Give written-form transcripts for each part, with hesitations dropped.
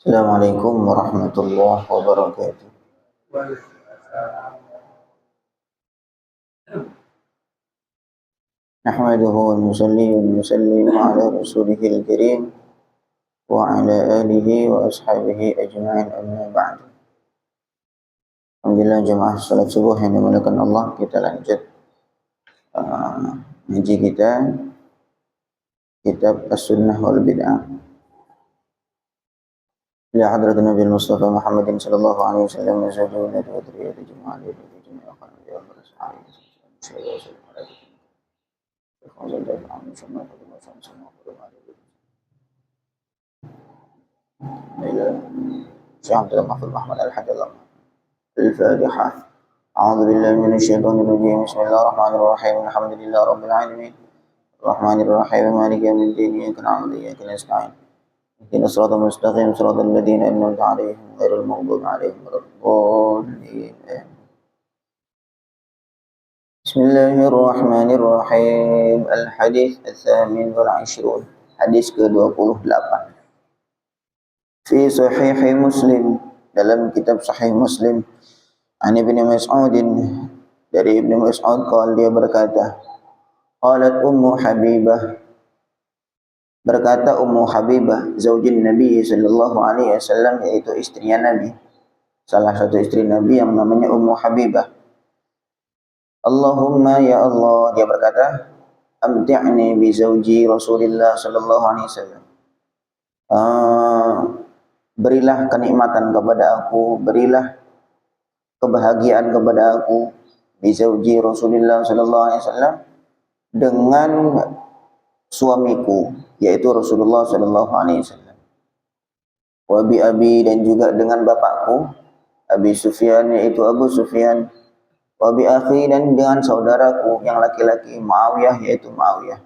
Assalamualaikum warahmatullahi wabarakatuh. Nahmaduhu wa nusalli wa nusallim ala rasulihil karim wa ala alihi wa ashabihi ajma'in, amma ba'd. Alhamdulillah jemaah salat subuh yang dimuliakan Allah, kita lanjut ngaji kita kitab As-Sunnah wal Bid'ah. Ila hadrat Nabi Mustafa Muhammadin sallallahu alaihi wasallam wa sallallahu alaihi wa sallam jemaah di jemaah akan ya bersama Syekh Mahfuz Muhammad Al-Hadallah. Al-Fatihah. A'udzu billahi minasy syaithanir rajim. Bismillahirrahmanirrahim. Alhamdulillahi rabbil alamin. Arrahmanir rahim. Maliki yaumiddin. Iyyaka na'budu wa iyyaka nasta'in. Ihdinas siratal mustaqim, siratal ladzina an'amta 'alaihim ghairil maghdubi 'alaihim waladdallin. Bismillahirrahmanirrahim. Al-hadits ats-tsamin wal 'ishrun. Hadis ke-28. Fi sahih Muslim, dalam kitab sahih Muslim, an Ibnu Mas'ud, dari Ibnu Mas'ud qala, dia berkata, qalat Ummu Habibah, berkata Ummu Habibah, zaujin Nabi sallallahu alaihi wasallam, yaitu istrinya Nabi, salah satu istri Nabi yang namanya Ummu Habibah. Allahumma ya Allah, dia berkata, amti'ni bi zauji Rasulillah sallallahu alaihi wasallam. Berilah kenikmatan kepada aku, berilah kebahagiaan kepada aku, bi zauji Rasulillah sallallahu alaihi wasallam, dengan suamiku, yaitu Rasulullah sallallahu alaihi wasallam. Wa bi abi, dan juga dengan bapakku, Abi Sufyan, yaitu Abu Sufyan. Wa bi akhi, dan dengan saudaraku yang laki-laki, Muawiyah, yaitu Muawiyah.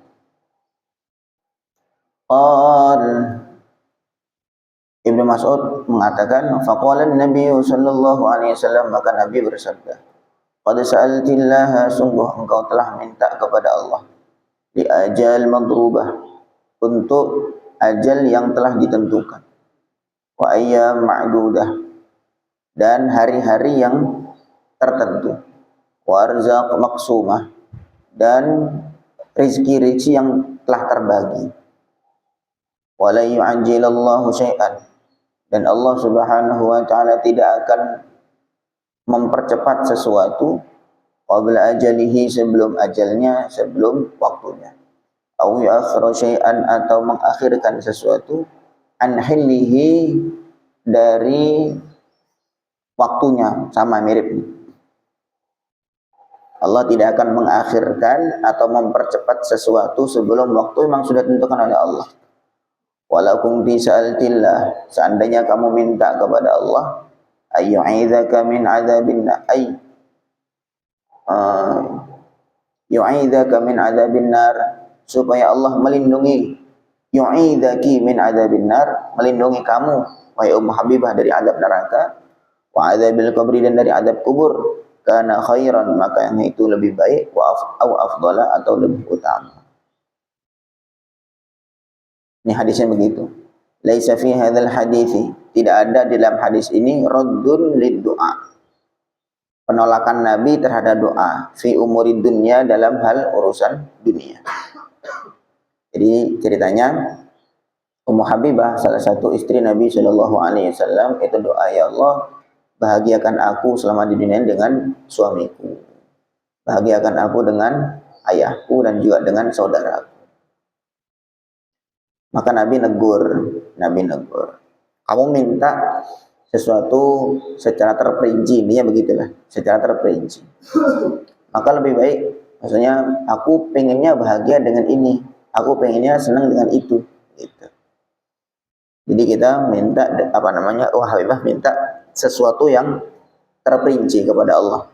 Ibnu Mas'ud mengatakan, faqala an-nabiy sallallahu alaihi wasallam, maka Nabi bersabda, qad sa'altillaha, sungguh engkau telah minta kepada Allah, li ajal madrubah, untuk ajal yang telah ditentukan, wa ayyam ma'dudah, dan hari-hari yang tertentu, wa arzaq maqsumah, dan rezeki-rezeki yang telah terbagi, wa la yu'ajjilallahu syai'an, dan Allah Subhanahu wa taala tidak akan mempercepat sesuatu qabla ajalihi, sebelum ajalnya, sebelum waktunya. Au ya'khira syai'an, atau mengakhirkan sesuatu, an hillihi, dari waktunya, sama mirip. Allah tidak akan mengakhirkan atau mempercepat sesuatu sebelum waktu memang sudah ditentukan oleh Allah. Walakum tisa'altillah, seandainya kamu minta kepada Allah, ayyu'aidzaka min adzabin yu'aidzaka min adzabin nar, supaya Allah melindungi, yu'aidzaki min adzabin nar, melindungi kamu wahai Ummu Habibah dari azab neraka, wa adzabil qabri, dan dari azab kubur, kana khairan, maka yang itu lebih baik, wa afdala, atau lebih utama. Ini hadisnya begitu. Laisa fi hadzal hadithi, tidak ada dalam hadis ini raddun lid du'a, penolakan Nabi terhadap doa, fi umurid dunya, dalam hal urusan dunia. Jadi ceritanya, Ummu Habibah, salah satu istri Nabi Shallallahu alaihi wasallam, itu doa, ya Allah, bahagiakan aku selama di dunia dengan suamiku, bahagiakan aku dengan ayahku, dan juga dengan saudaraku. Maka Nabi negur, kamu minta sesuatu secara terperinci, intinya begitulah, secara terperinci. Maka lebih baik, maksudnya aku pengennya bahagia dengan ini, aku pengennya senang dengan itu, gitu. Jadi kita minta Habibah minta sesuatu yang terperinci kepada Allah.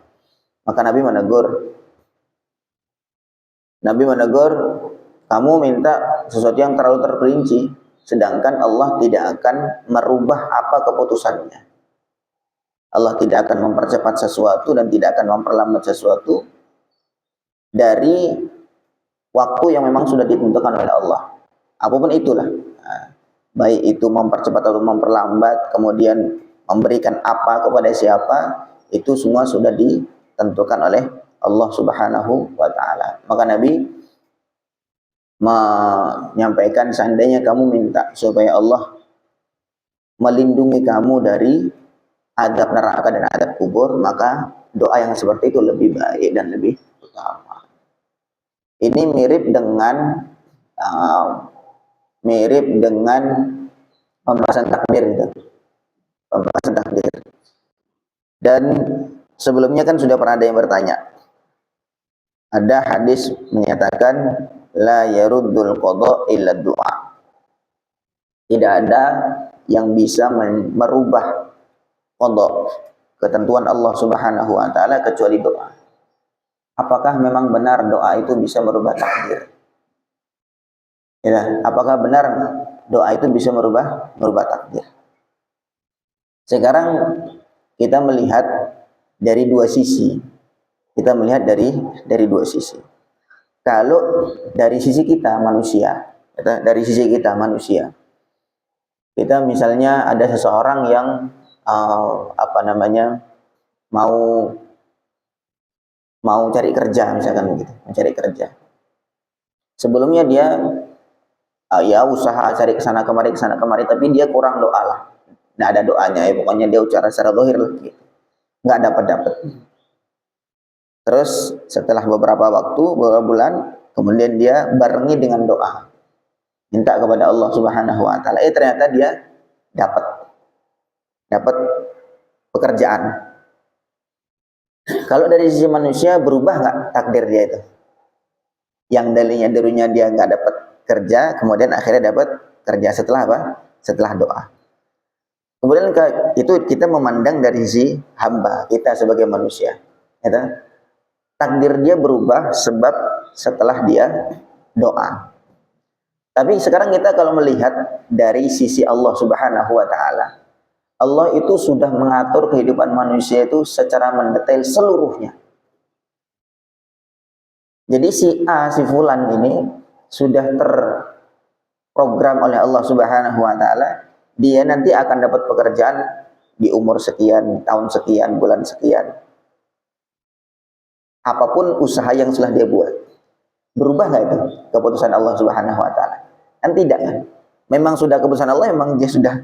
Maka Nabi menegur, kamu minta sesuatu yang terlalu terperinci, sedangkan Allah tidak akan merubah apa keputusannya. Allah tidak akan mempercepat sesuatu dan tidak akan memperlambat sesuatu dari waktu yang memang sudah ditentukan oleh Allah. Apapun itulah. Nah, baik itu mempercepat atau memperlambat, kemudian memberikan apa kepada siapa, itu semua sudah ditentukan oleh Allah Subhanahu wa taala. Maka Nabi menyampaikan, seandainya kamu minta supaya Allah melindungi kamu dari adab neraka dan adab kubur, maka doa yang seperti itu lebih baik dan lebih utama. Ini uh, mirip dengan pembahasan takdir itu, pembahasan takdir. Dan sebelumnya kan sudah pernah ada yang bertanya, ada hadis menyatakan la yaruddul qada illa du'a. Tidak ada yang bisa merubah qada, ketentuan Allah Subhanahu wa taala, kecuali doa. Apakah memang benar doa itu bisa merubah takdir? Ya, apakah benar doa itu bisa merubah takdir? Sekarang kita melihat dari dua sisi. Kita melihat dari dua sisi. Kalau dari sisi kita manusia, kita misalnya ada seseorang yang mau cari kerja, misalkan begitu, mencari kerja. Sebelumnya dia ya usaha cari kesana kemari, tapi dia kurang doa lah. Nggak ada doanya ya, pokoknya dia ucara secara zahir lah gitu. Nggak dapat. Terus setelah beberapa bulan, kemudian dia barengi dengan doa, minta kepada Allah Subhanahu wa taala. Ternyata dia dapat pekerjaan. Kalau dari sisi manusia, berubah nggak takdir dia itu? Yang dulunya dia nggak dapat kerja, kemudian akhirnya dapat kerja setelah apa? Setelah doa. Kemudian itu kita memandang dari sisi hamba kita sebagai manusia. Gitu. Takdir dia berubah sebab setelah dia doa. Tapi sekarang kita kalau melihat dari sisi Allah Subhanahu wa taala, Allah itu sudah mengatur kehidupan manusia itu secara mendetail seluruhnya. Jadi si A, si fulan ini sudah terprogram oleh Allah Subhanahu wa taala, dia nanti akan dapat pekerjaan di umur sekian, tahun sekian, bulan sekian. Apapun usaha yang sudah dia buat, berubah nggak itu keputusan Allah Subhanahu wa taala? Kan tidak kan? Memang sudah keputusan Allah, memang dia sudah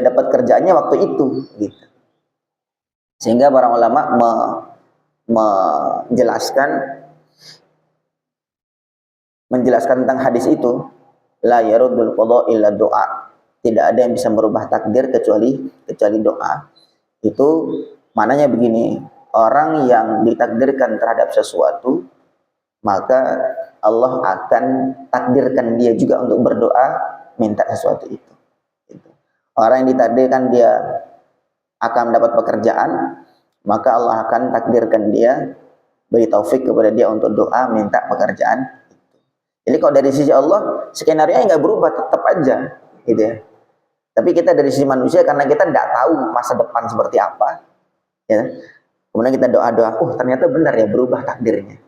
dapat kerjaannya waktu itu gitu. Sehingga para ulama menjelaskan tentang hadis itu, la yaruddul qada illa doa. Tidak ada yang bisa merubah takdir kecuali doa. Itu mananya begini, orang yang ditakdirkan terhadap sesuatu, maka Allah akan takdirkan dia juga untuk berdoa minta sesuatu itu. Orang yang ditakdirkan dia akan mendapat pekerjaan, maka Allah akan takdirkan dia, beri taufik kepada dia untuk doa minta pekerjaan. Jadi kalau dari sisi Allah, skenario nggak berubah, tetap aja, gitu ya. Tapi kita dari sisi manusia, karena kita tidak tahu masa depan seperti apa, ya. Kemudian kita doa-doa, ternyata benar ya, berubah takdirnya.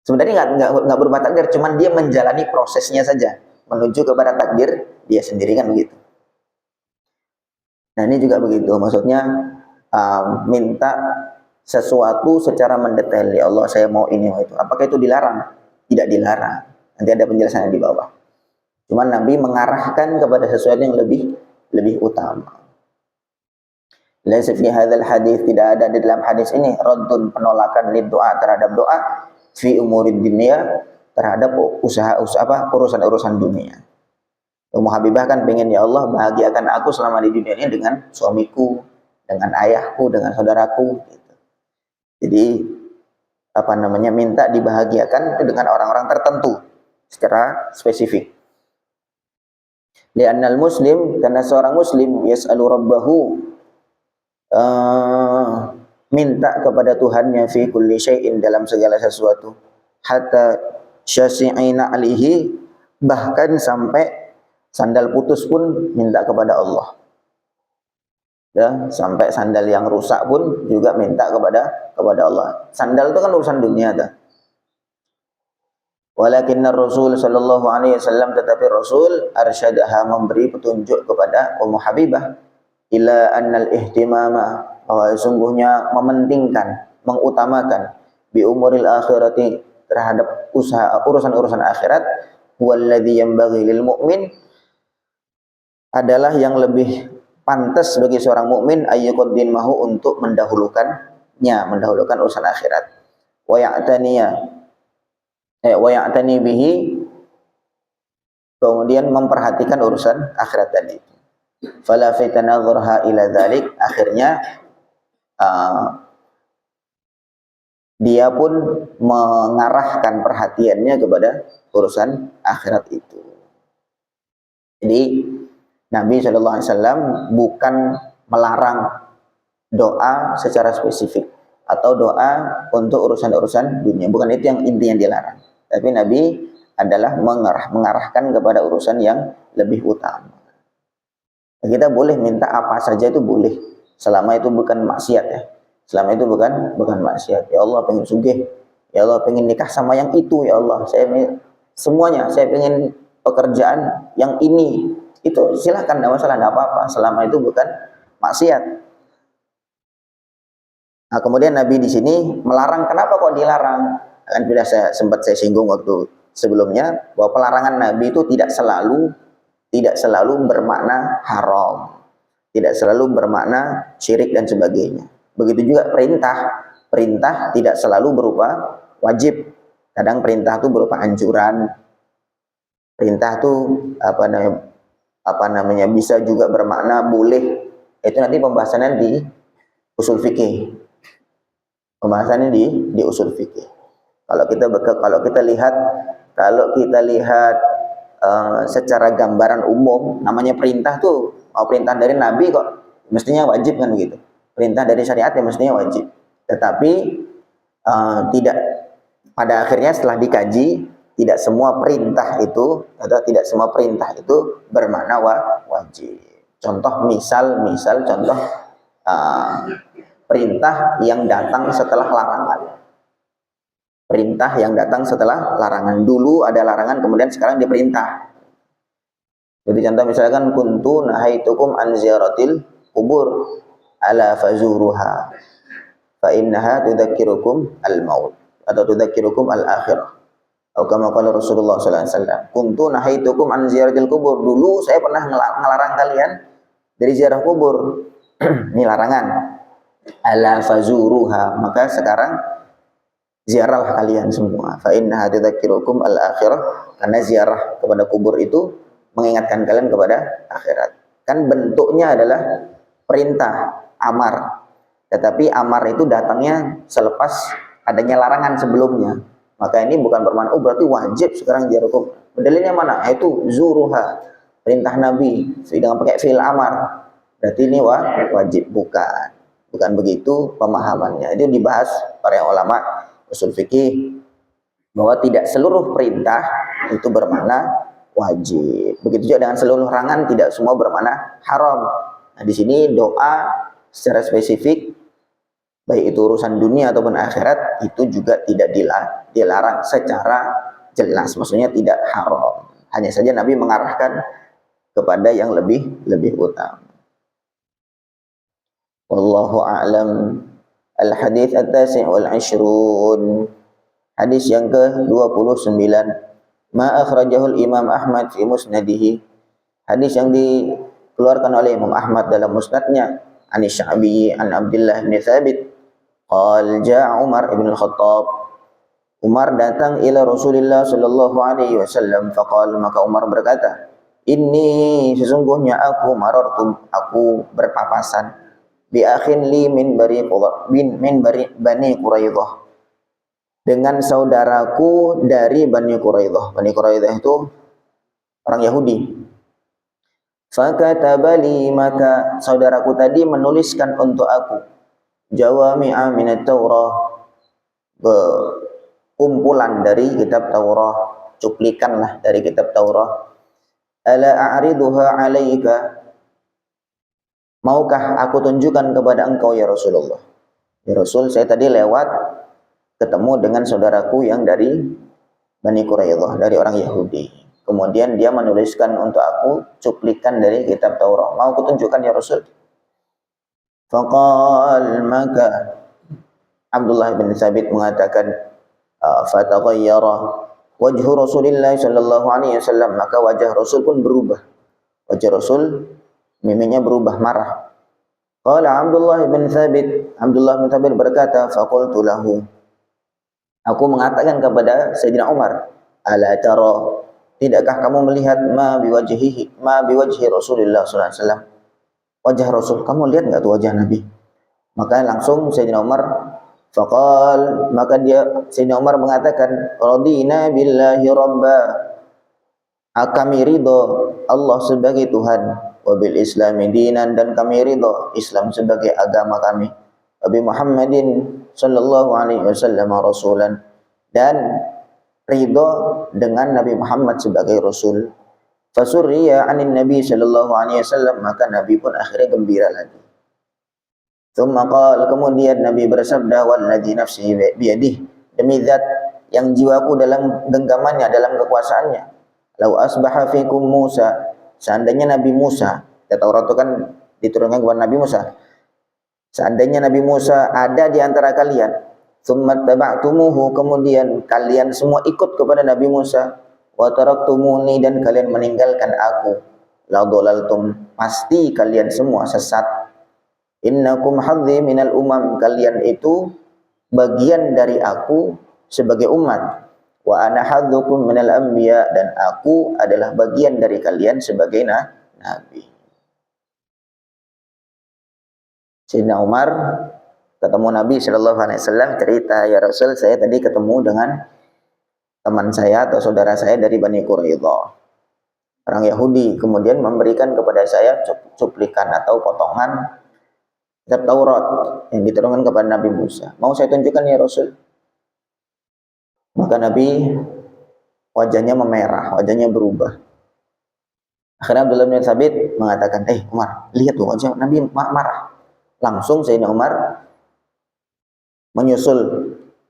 Sebenarnya nggak berubah takdir, cuman dia menjalani prosesnya saja menuju kepada takdir dia sendiri, kan begitu. Nah ini juga begitu, maksudnya minta sesuatu secara mendetail, ya Allah saya mau ini, mau itu. Apakah itu dilarang? Tidak dilarang. Nanti ada penjelasannya di bawah. Cuman Nabi mengarahkan kepada sesuatu yang lebih utama. Laisa fi hadzal hadis, tidak ada di dalam hadis ini raddun, penolakan lid doa, terhadap doa fi umurid dunia, terhadap urusan-urusan dunia. Ummu Habibah kan pengen, ya Allah bahagiakan aku selama di dunia ini dengan suamiku, dengan ayahku, dengan saudaraku gitu. Jadi minta dibahagiakan dengan orang-orang tertentu secara spesifik. Li'annal muslim, karena seorang muslim yas'alu rabbahu, minta kepada Tuhannya fi kulli syai'in, dalam segala sesuatu, hatta syasi'ina alihi, bahkan sampai sandal putus pun minta kepada Allah. Ya, sampai sandal yang rusak pun juga minta kepada Allah. Sandal itu kan urusan dunia, dah. Walakinna Rasul sallallahu alaihi wasallam, tetapi Rasul arsyadaha, memberi petunjuk kepada Ummu Habibah, ila annal ihtimama, bahwa sungguhnya mementingkan, mengutamakan, bi umuril akhirati, terhadap urusan-urusan akhirat, huwallazi yanbaghi lil mu'min, adalah yang lebih pantas bagi seorang mukmin, ayyuqaddimahu, untuk mendahulukan urusan akhirat, wa ya'tani bihi, kemudian memperhatikan urusan akhirat tadi. Fala fitanadhurha ila dzalik, akhirnya dia pun mengarahkan perhatiannya kepada urusan akhirat itu. Jadi Nabi SAW bukan melarang doa secara spesifik atau doa untuk urusan-urusan dunia, bukan itu yang intinya dilarang. Tapi Nabi adalah mengarahkan kepada urusan yang lebih utama. Kita boleh minta apa saja, itu boleh, selama itu bukan maksiat ya. Selama itu bukan maksiat. Ya Allah, pengen sugih. Ya Allah, pengen nikah sama yang itu. Ya Allah, semuanya, saya pengen pekerjaan yang ini. Itu silahkan, tidak masalah, tidak apa-apa, selama itu bukan maksiat. Nah, kemudian Nabi di sini melarang. Kenapa kok dilarang? Kan sudah sempat saya singgung waktu sebelumnya, bahwa pelarangan Nabi itu tidak selalu bermakna haram, tidak selalu bermakna syirik dan sebagainya. Begitu juga perintah tidak selalu berupa wajib. Kadang perintah itu berupa anjuran. Perintah itu apa namanya bisa juga bermakna boleh. Itu nanti pembahasannya di usul fikih. Pembahasannya di usul fikih. Kalau kita lihat secara gambaran umum, namanya perintah tuh, perintah dari Nabi kok mestinya wajib kan begitu. Perintah dari syariat ya mestinya wajib. Tetapi tidak, pada akhirnya setelah dikaji, tidak semua perintah itu bermakna wajib. Contoh contoh perintah yang datang setelah larangan. Perintah yang datang setelah larangan. Dulu ada larangan, kemudian sekarang diperintah. Jadi contoh misalkan, kuntu nahaitukum an ziyaratil kubur ala fazuruha fa innaha tudzakirukum al maut atau tudzakirukum al akhirah. Atau kama qala Rasulullah sallallahu alaihi wasallam, kuntu nahaitukum an ziyaratil kubur. Dulu saya pernah ngelarang kalian dari ziarah kubur. Ini larangan. Ala fazuruha, maka sekarang ziarahlah kalian semua. Fa innaha tudzakirukum al akhirah, karena ziarah kepada kubur itu mengingatkan kalian kepada akhirat. Kan bentuknya adalah perintah, amar. Tetapi amar itu datangnya selepas adanya larangan sebelumnya. Maka ini bukan bermakna berarti wajib sekarang ziarah kubur. Dalilnya mana? Itu zuruha, perintah Nabi dengan pakai fi'il amar. Berarti ini wajib, bukan begitu pemahamannya. Itu dibahas para ulama usul fikih, bahwa tidak seluruh perintah itu bermakna wajib. Begitu juga dengan seluruh larangan, tidak semua bermakna haram. Nah, di sini doa secara spesifik, baik itu urusan dunia ataupun akhirat, itu juga tidak dilarang secara jelas. Maksudnya tidak haram. Hanya saja Nabi mengarahkan kepada yang lebih utama. Wallahu a'lam. Al-hadits at-tasi' wal 'ishrun. Hadis yang ke-29. Ma akhrajahul Imam Ahmad fi musnadihi. Hadis yang dikeluarkan oleh Imam Ahmad dalam musnadnya. An Sya'bi an Abdullah bin Thabit. Qal ja'a Umar ibn al-Khattab. Umar datang ila Rasulullah sallallahu alaihi wasallam. Faqal, maka Umar berkata, inni, sesungguhnya aku aku berpapasan bi akhin li min Bani Quraidah, dengan saudaraku dari Bani Quraidah. Bani Quraidah itu orang Yahudi. Fakatabali, maka saudaraku tadi menuliskan untuk aku jawami'a minat Taurah, kumpulan dari kitab Taurah, cuplikan dari kitab Taurah. Ala a'riduha 'alaika, maukah aku tunjukkan kepada engkau ya Rasulullah? Ya Rasul, saya tadi lewat ketemu dengan saudaraku yang dari Bani Quraidah, dari orang Yahudi. Kemudian dia menuliskan untuk aku cuplikan dari kitab Taurat. Mau kutunjukkan ya Rasul? Faqal, maka Abdullah bin Thabit mengatakan, fataghayyara wajhu Rasulillah sallallahu alaihi wasallam, maka wajah Rasul pun berubah. Wajah Rasul mimiknya berubah, marah. Qala Abdullah bin Thabit, Abdullah bin Thabit berkata, faqultu lahu, aku mengatakan kepada Sayyidina Umar, ala tara, tidakkah kamu melihat ma biwajhi Rasulullah sallallahu alaihi wasallam, wajah Rasul, kamu lihat enggak tuh wajah Nabi? Maka langsung Sayyidina Umar faqal, maka Sayyidina Umar mengatakan, radina billahi rabba, kami ridho Allah sebagai Tuhan, wabil islami dinan, dan kami ridho Islam sebagai agama kami, wabi Muhammadin sallallahu alaihi wasallam rasulan, dan ridho dengan Nabi Muhammad sebagai Rasul. Fasurriya anin Nabi sallallahu alaihi wasallam, maka Nabi pun akhirnya gembira lagi. Tsumma qala, kemudian Nabi bersabda, walladzi nafsi biyadihi, demi zat yang jiwaku dalam genggamannya, dalam kekuasaannya, lau asbaha fikum Musa, seandainya Nabi Musa, Taurat itu kan diturunkan kepada Nabi Musa, seandainya Nabi Musa ada di antara kalian, tsumma taba'tumuhu, kemudian kalian semua ikut kepada Nabi Musa, wa taraktumuni, dan kalian meninggalkan aku, la dhalaltum, pasti kalian semua sesat. Innakum hadzi minal umam, kalian itu bagian dari aku sebagai umat. Wa ana hadzukum minal anbiya, dan aku adalah bagian dari kalian sebagai nabi. Sayyidina Umar ketemu Nabi sallallahu alaihi wasallam, cerita, ya Rasul, saya tadi ketemu dengan teman saya atau saudara saya dari Bani Quraidah, orang Yahudi, kemudian memberikan kepada saya cuplikan atau potongan kitab Taurat yang diturunkan kepada Nabi Musa. Mau saya tunjukkan ya Rasul? Maka Nabi wajahnya memerah, wajahnya berubah. Akhirnya Abdullah bin Thabit mengatakan, Umar, lihat tuh wajah Nabi marah. Langsung Sayyidina Umar menyusul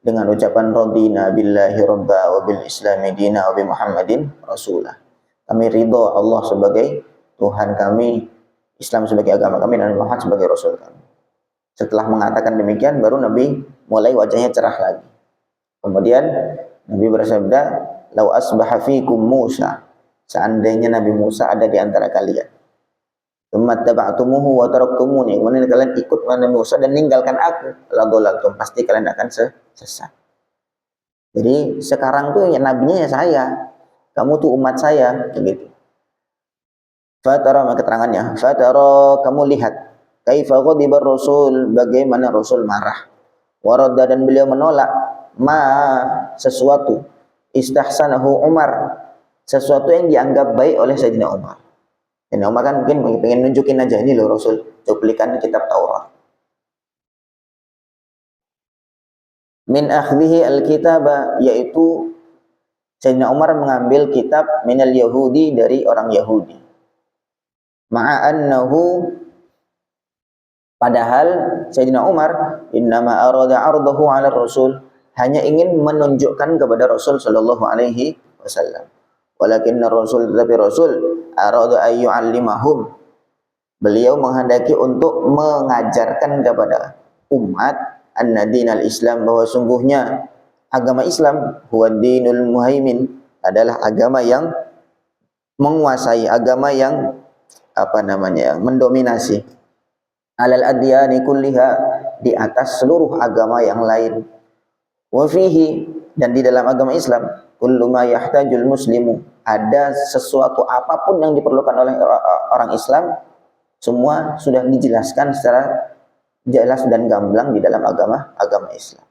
dengan ucapan, radina billahi rabba wa bil islami dina wa bi Muhammadin rasulah. Kami ridho Allah sebagai Tuhan kami, Islam sebagai agama kami, dan Muhammad sebagai Rasul kami. Setelah mengatakan demikian, baru Nabi mulai wajahnya cerah lagi. Kemudian Nabi bersabda, lau asbaha fikum Musa, seandainya Nabi Musa ada di antara kalian, tsumma taba'tumuhu wa taraktumuni, kemudian kalian ikut Nabi Musa dan meninggalkan aku, la dhalaltum, pasti kalian akan sesat. Jadi sekarang tuh ya nabinya ya saya, kamu tuh umat saya, begitu. Fatara, keterangannya, fatara, kamu lihat, kaifa ghadiba Rasul, bagaimana Rasul marah, waradda, dan beliau menolak, ma, sesuatu, istahsanahu Umar, sesuatu yang dianggap baik oleh Sayyidina Umar. Sayyidina Umar kan mungkin pengen nunjukin aja, ini loh Rasul, cuplikan kitab Taurat. Min akhdhihi al-kitaba, yaitu Sayyidina Umar mengambil kitab minal Yahudi, dari orang Yahudi. Ma'annahu, padahal Sayyidina Umar innama arada ardahu ala Rasul, hanya ingin menunjukkan kepada Rasul sallallahu alaihi wasallam. Walakinna Rasul, tetapi Rasul arada ay yu'allimahum, beliau menghendaki untuk mengajarkan kepada umat anna dinal Islam, bahwa sungguhnya agama Islam huwa dinul muhaimin, adalah agama yang menguasai, agama yang mendominasi, alal adyani kulliha, di atas seluruh agama yang lain. Wa fihi, dan di dalam agama Islam, kullu ma yahtajul muslimu, ada sesuatu apapun yang diperlukan oleh orang Islam, semua sudah dijelaskan secara jelas dan gamblang di dalam agama Islam.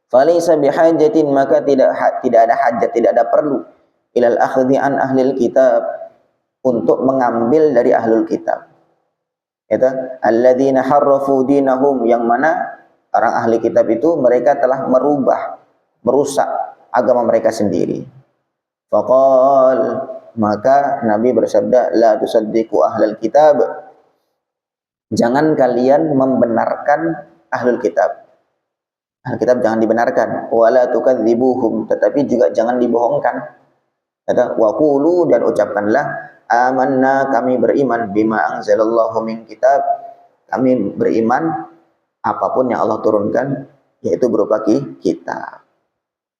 Falaysa bihajatin, maka tidak ada hajat, tidak ada perlu, ilal akhdhi an ahlil kitab, untuk mengambil dari ahlul kitab. Itu alladzina harrafu dinahum, yang mana orang ahli kitab itu mereka telah merusak agama mereka sendiri. Faqal, maka Nabi bersabda, la tusaddiqu ahlal kitab, jangan kalian membenarkan ahlul kitab. Alkitab jangan dibenarkan. Wala tukadzibuhum, tetapi juga jangan dibohongkan. Kata wa qulu, dan ucapkanlah amanna, kami beriman, bima anzalallahu min kitab, kami beriman apapun yang Allah turunkan, yaitu berupa kitab.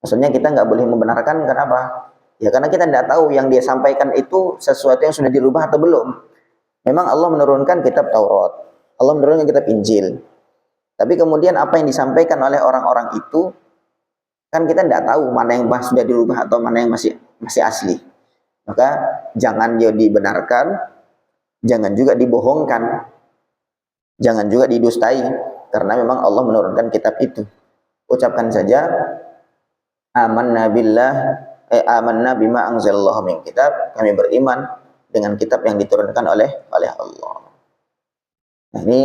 Maksudnya kita nggak boleh membenarkan, kenapa? Ya karena kita tidak tahu yang dia sampaikan itu sesuatu yang sudah dirubah atau belum. Memang Allah menurunkan kitab Taurat, Allah menurunkan kitab Injil. Tapi kemudian apa yang disampaikan oleh orang-orang itu, kan kita tidak tahu mana yang sudah dirubah atau mana yang masih asli. Maka jangan dia dibenarkan, jangan juga dibohongkan, jangan juga didustai, karena memang Allah menurunkan kitab itu. Ucapkan saja amanna billah, amanna bima anzalallahu min kitab, kami beriman dengan kitab yang diturunkan oleh Allah. Nah, ini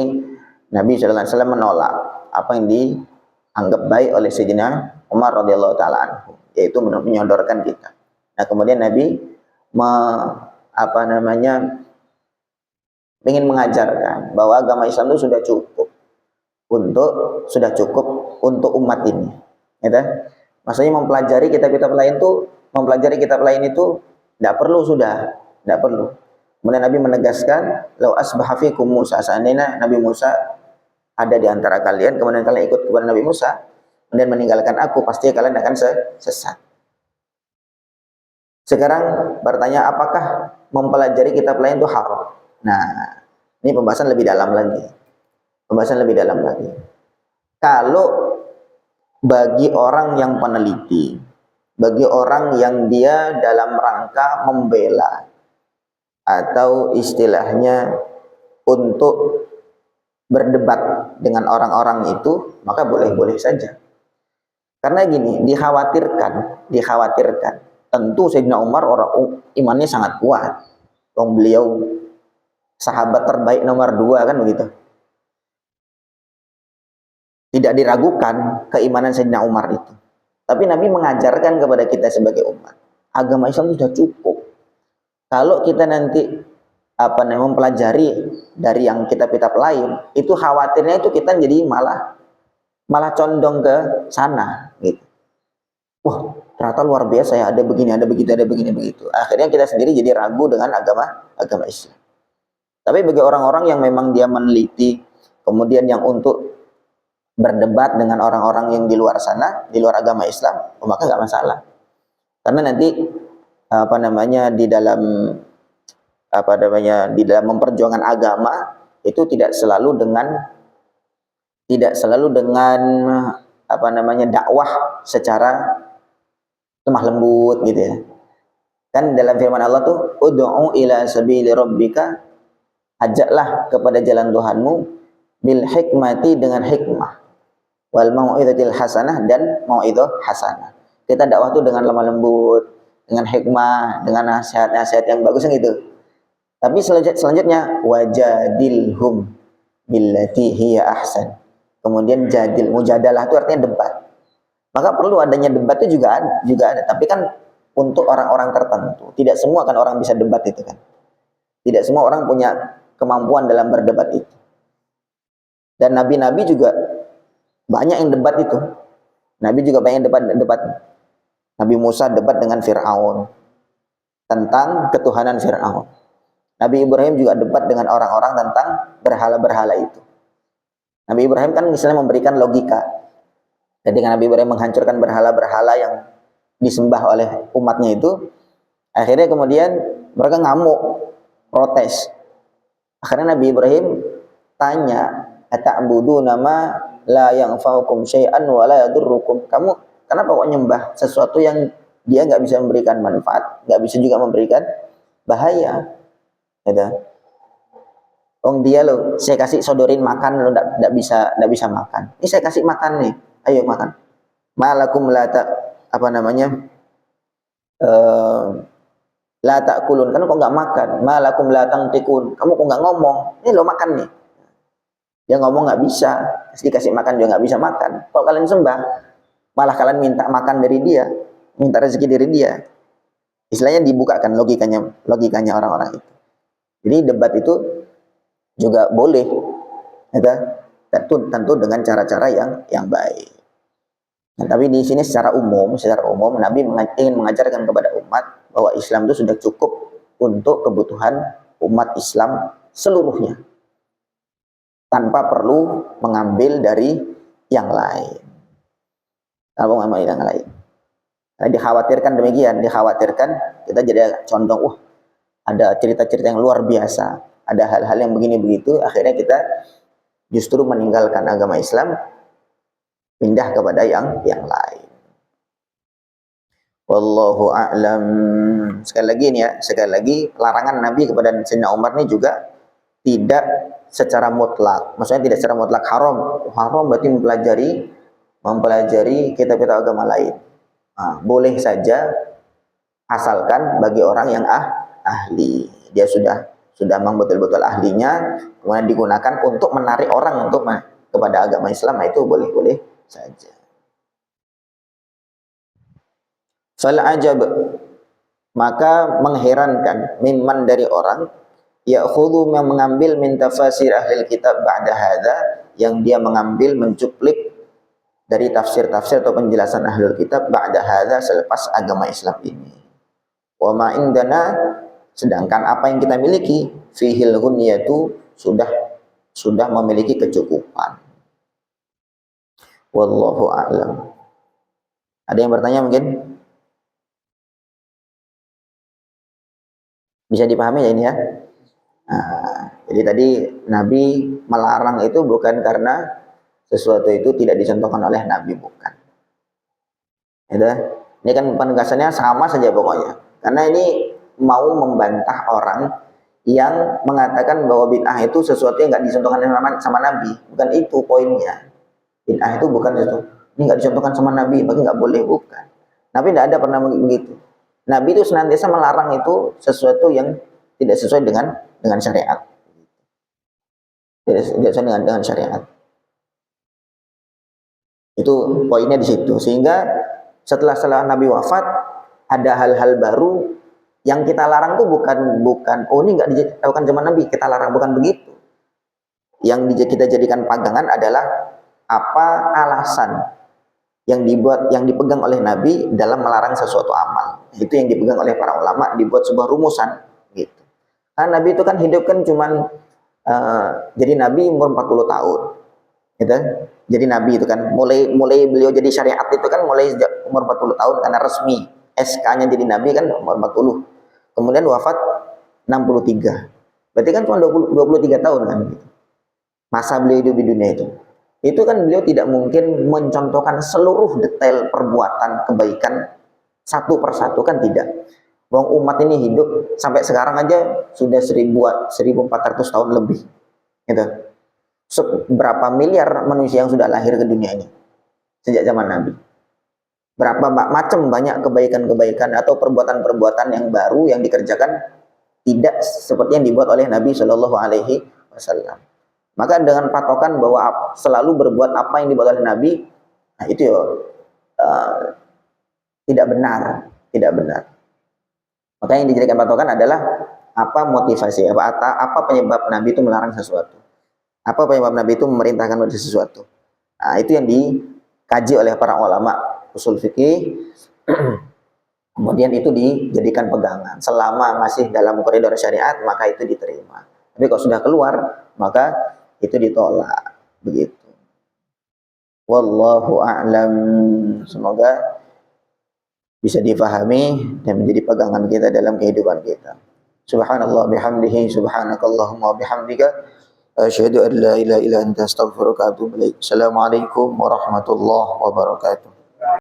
Nabi SAW menolak apa yang dianggap baik oleh Sayyidina Umar radhiyallahu taala anhu, yaitu menyodorkan kitab. Nah, kemudian Nabi ingin mengajarkan bahwa agama Islam itu sudah cukup untuk umat ini. Ya, maksudnya mempelajari kitab-kitab lain itu tidak perlu. Kemudian Nabi menegaskan, lau asbaha fikum Musa, seandainya Nabi Musa ada di antara kalian, kemudian kalian ikut kepada Nabi Musa, kemudian meninggalkan aku, pasti kalian akan sesat. Sekarang bertanya, apakah mempelajari kitab lain itu haram? Nah, ini pembahasan lebih dalam lagi. Kalau bagi orang yang peneliti, bagi orang yang dia dalam rangka membela, atau istilahnya untuk berdebat dengan orang-orang itu, maka boleh-boleh saja. Karena gini, dikhawatirkan, tentu Sayyidina Umar orang imannya sangat kuat. Beliau sahabat terbaik nomor 2 kan begitu. Tidak diragukan keimanan Sayyidina Umar itu. Tapi Nabi mengajarkan kepada kita sebagai umat, agama Islam sudah cukup. Kalau kita nanti mempelajari dari yang kitab-kitab lain, itu khawatirnya itu kita jadi malah condong ke sana gitu. Wah, ternyata luar biasa ya, ada begini, ada begitu. Akhirnya kita sendiri jadi ragu dengan agama Islam. Tapi bagi orang-orang yang memang dia meneliti, kemudian yang untuk berdebat dengan orang-orang yang di luar sana, di luar agama Islam, maka nggak masalah. Karena nanti di dalam memperjuangkan agama itu tidak selalu dengan dakwah secara lemah lembut gitu ya. Kan dalam firman Allah tuh, ud'u ila sabili rabbika, ajaklah kepada jalan Tuhanmu, bil hikmati, dengan hikmah, wal mau'izatil hasanah, dan mau'izah hasanah. Kita dakwah tuh dengan lemah lembut, dengan hikmah, dengan nasihat-nasihat yang bagus gitu. Tapi selanjutnya wajadilhum billati hiya ahsan. Kemudian mujadalah itu artinya debat. Maka perlu adanya debat itu juga ada, tapi kan untuk orang-orang tertentu. Tidak semua kan orang bisa debat itu kan. Tidak semua orang punya kemampuan dalam berdebat itu. Dan nabi-nabi juga banyak yang debat itu. Nabi juga banyak debat. Nabi Musa debat dengan Fir'aun tentang ketuhanan Fir'aun. Nabi Ibrahim juga debat dengan orang-orang tentang berhala-berhala itu. Nabi Ibrahim kan misalnya memberikan logika. Ketika Nabi Ibrahim menghancurkan berhala-berhala yang disembah oleh umatnya itu, akhirnya kemudian mereka ngamuk, protes. Akhirnya Nabi Ibrahim tanya, ata'buduna ma la yanfa'ukum syai'an wa la yadurrukum. Kamu kenapa kok nyembah sesuatu yang dia nggak bisa memberikan manfaat, nggak bisa juga memberikan bahaya? Gitu. Dia lo, saya kasih sodorin makan, lo nggak bisa makan. Ini saya kasih makan nih, ayo makan. Malakum la la ta'kulun, kan kok nggak makan. Malakum la tangtikun, kamu kok nggak ngomong. Ini lo makan nih. Dia ngomong nggak bisa, dikasih makan juga nggak bisa makan. Kalau kalian sembah, malah kalian minta makan dari dia, minta rezeki dari dia. Istilahnya dibukakan logikanya orang-orang itu. Jadi debat itu juga boleh, tentu dengan cara-cara yang baik. Nah, tapi di sini secara umum Nabi ingin mengajarkan kepada umat bahwa Islam itu sudah cukup untuk kebutuhan umat Islam seluruhnya, tanpa perlu mengambil dari yang lain. Tanpa mengambil yang lain. Nah, dikhawatirkan demikian, dikhawatirkan kita jadi condong, ada cerita-cerita yang luar biasa, ada hal-hal yang begini begitu, akhirnya kita justru meninggalkan agama Islam, pindah kepada yang lain. Wallahu a'lam. Sekali lagi nih ya, sekali lagi larangan Nabi kepada Sayyidina Umar ini juga tidak secara mutlak. Maksudnya tidak secara mutlak haram. Haram berarti mempelajari kitab-kitab agama lain. Nah, boleh saja asalkan bagi orang yang ahli. Dia sudah memang betul-betul ahlinya, kemudian digunakan untuk menarik orang untuk kepada agama Islam, itu boleh-boleh saja. Fal ajab, maka mengherankan, mimman dari orang, ya'khudhu, yang mengambil min tafasir ahli kitab ba'da hadza, yang dia mengambil, mencuplik dari tafsir-tafsir atau penjelasan ahli kitab ba'da hadza, selepas agama Islam ini. Wa ma indana, sedangkan apa yang kita miliki, fihil ghunyatu, sudah memiliki kecukupan. Wallahu a'lam. Ada yang bertanya mungkin? Bisa dipahami ya ini ya? Nah, jadi tadi Nabi melarang itu bukan karena sesuatu itu tidak dicontohkan oleh Nabi, bukan. Ya, ini kan penegasannya sama saja pokoknya. Karena ini mau membantah orang yang mengatakan bahwa bid'ah itu sesuatu yang nggak dicontohkan sama Nabi. Bukan itu poinnya. Bid'ah itu bukan itu. Ini nggak dicontohkan sama Nabi, maka nggak boleh, bukan. Nabi tidak ada pernah begitu. Nabi itu senantiasa melarang itu sesuatu yang tidak sesuai dengan syariat. Tidak sesuai dengan syariat. Itu poinnya di situ. Sehingga setelah Nabi wafat, ada hal-hal baru yang kita larang tuh bukan ini nggak dilakukan zaman Nabi, kita larang, bukan begitu. Yang kita jadikan pagangan adalah apa alasan yang dipegang oleh Nabi dalam melarang sesuatu amal. Itu yang dipegang oleh para ulama, dibuat sebuah rumusan gitu. Karena Nabi itu kan hidup kan cuman jadi Nabi umur 40 tahun. Gitu. Jadi Nabi itu kan mulai beliau jadi syariat itu kan mulai sejak umur 40 tahun, karena resmi SK-nya jadi Nabi kan umur 40. Kemudian wafat 63. Berarti kan cuma 23 tahun kan gitu. Masa beliau hidup di dunia itu. Itu kan beliau tidak mungkin mencontohkan seluruh detail perbuatan kebaikan satu persatu, kan tidak. Wong umat ini hidup sampai sekarang aja sudah 1400 tahun lebih. Gitu. Berapa miliar manusia yang sudah lahir ke dunia ini sejak zaman Nabi. Berapa macam banyak kebaikan-kebaikan atau perbuatan-perbuatan yang baru yang dikerjakan tidak seperti yang dibuat oleh Nabi Shallallahu Alaihi Wasallam. Maka dengan patokan bahwa selalu berbuat apa yang dibuat oleh Nabi, nah itu tidak benar. Maka yang dijadikan patokan adalah apa motivasi, apa penyebab Nabi itu melarang sesuatu, apa penyebab Nabi itu memerintahkan sesuatu. Nah, itu yang dikaji oleh para ulama usul fikih. Kemudian itu dijadikan pegangan. Selama masih dalam koridor syariat, maka itu diterima. Tapi kalau sudah keluar, maka itu ditolak. Begitu. Wallahu a'lam. Semoga bisa difahami dan menjadi pegangan kita dalam kehidupan kita. Subhanallah bihamdihi, subhanakallahumma bihamdika, asyhadu an la ilaha illa anta, astaghfiruka wa atubu ilaik. Assalamualaikum warahmatullahi wabarakatuh.